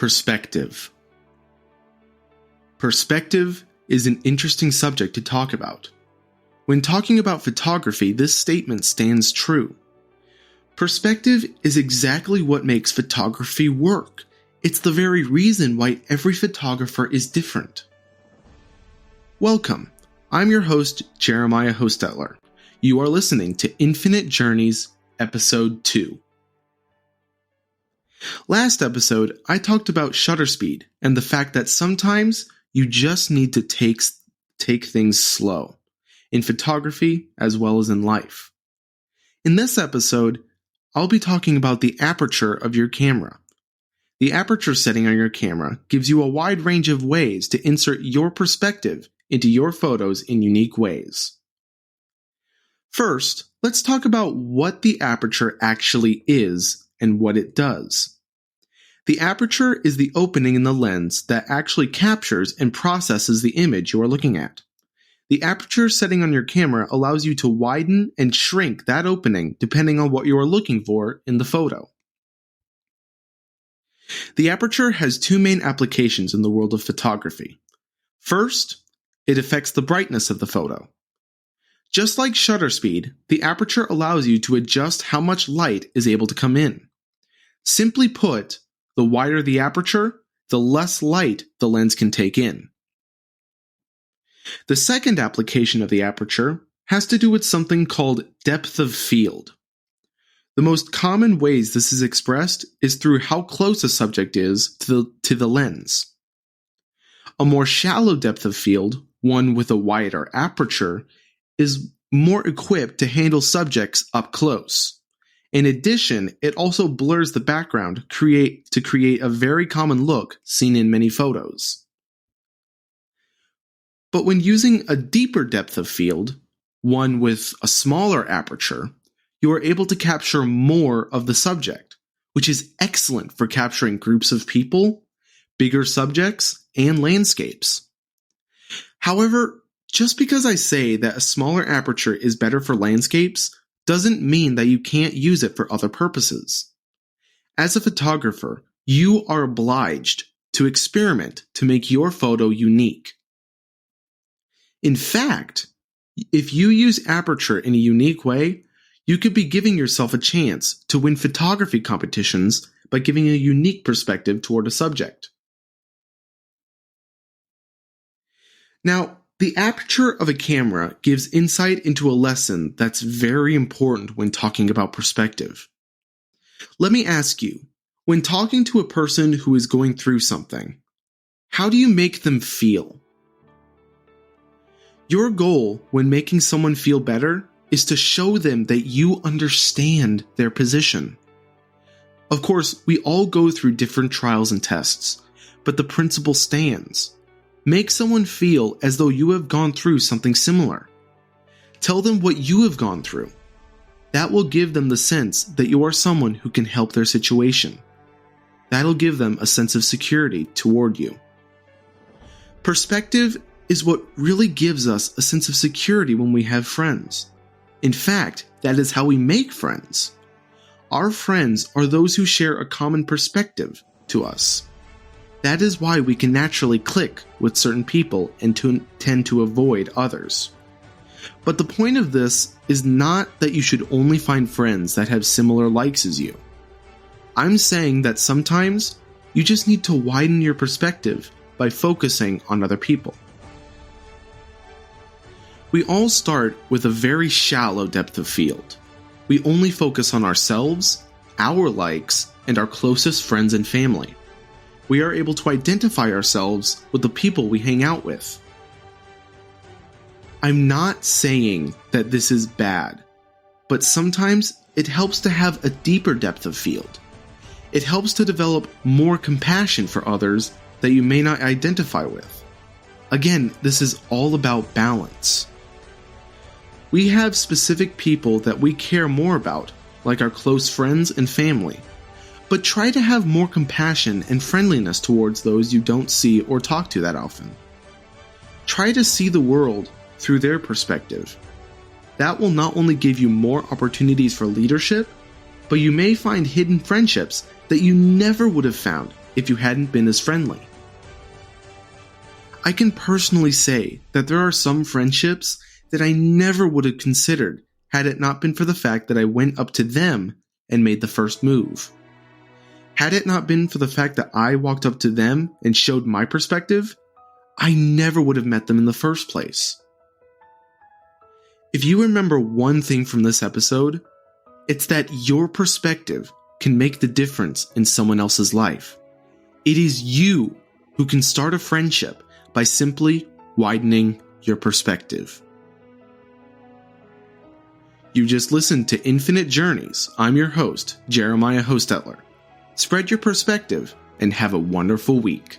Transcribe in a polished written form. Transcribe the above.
Perspective. Perspective is an interesting subject to talk about. When talking about photography, this statement stands true. Perspective is exactly what makes photography work. It's the very reason why every photographer is different. Welcome. I'm your host, Jeremiah Hostetler. You are listening to Infinite Journeys, Episode 2. Last episode, I talked about shutter speed and the fact that sometimes you just need to take things slow, in photography as well as in life. In this episode, I'll be talking about the aperture of your camera. The aperture setting on your camera gives you a wide range of ways to insert your perspective into your photos in unique ways. First, let's talk about what the aperture actually is and what it does. The aperture is the opening in the lens that actually captures and processes the image you are looking at. The aperture setting on your camera allows you to widen and shrink that opening depending on what you are looking for in the photo. The aperture has two main applications in the world of photography. First, it affects the brightness of the photo. Just like shutter speed, the aperture allows you to adjust how much light is able to come in. Simply put, the wider the aperture, the less light the lens can take in. The second application of the aperture has to do with something called depth of field. The most common ways this is expressed is through how close a subject is to the lens. A more shallow depth of field, one with a wider aperture, is more equipped to handle subjects up close. In addition, it also blurs the background to create a very common look seen in many photos. But when using a deeper depth of field, one with a smaller aperture, you are able to capture more of the subject, which is excellent for capturing groups of people, bigger subjects, and landscapes. However, just because I say that a smaller aperture is better for landscapes doesn't mean that you can't use it for other purposes. As a photographer, you are obliged to experiment to make your photo unique. In fact, if you use aperture in a unique way, you could be giving yourself a chance to win photography competitions by giving a unique perspective toward a subject. Now, the aperture of a camera gives insight into a lesson that's very important when talking about perspective. Let me ask you, when talking to a person who is going through something, how do you make them feel? Your goal when making someone feel better is to show them that you understand their position. Of course, we all go through different trials and tests, but the principle stands. Make someone feel as though you have gone through something similar. Tell them what you have gone through. That will give them the sense that you are someone who can help their situation. That'll give them a sense of security toward you. Perspective is what really gives us a sense of security when we have friends. In fact, that is how we make friends. Our friends are those who share a common perspective to us. That is why we can naturally click with certain people and tend to avoid others. But the point of this is not that you should only find friends that have similar likes as you. I'm saying that sometimes you just need to widen your perspective by focusing on other people. We all start with a very shallow depth of field. We only focus on ourselves, our likes, and our closest friends and family. We are able to identify ourselves with the people we hang out with. I'm not saying that this is bad, but sometimes it helps to have a deeper depth of field. It helps to develop more compassion for others that you may not identify with. Again, this is all about balance. We have specific people that we care more about, like our close friends and family. But try to have more compassion and friendliness towards those you don't see or talk to that often. Try to see the world through their perspective. That will not only give you more opportunities for leadership, but you may find hidden friendships that you never would have found if you hadn't been as friendly. I can personally say that there are some friendships that I never would have considered had it not been for the fact that I went up to them and made the first move. Had it not been for the fact that I walked up to them and showed my perspective, I never would have met them in the first place. If you remember one thing from this episode, it's that your perspective can make the difference in someone else's life. It is you who can start a friendship by simply widening your perspective. You just listened to Infinite Journeys. I'm your host, Jeremiah Hostetler. Spread your perspective and have a wonderful week.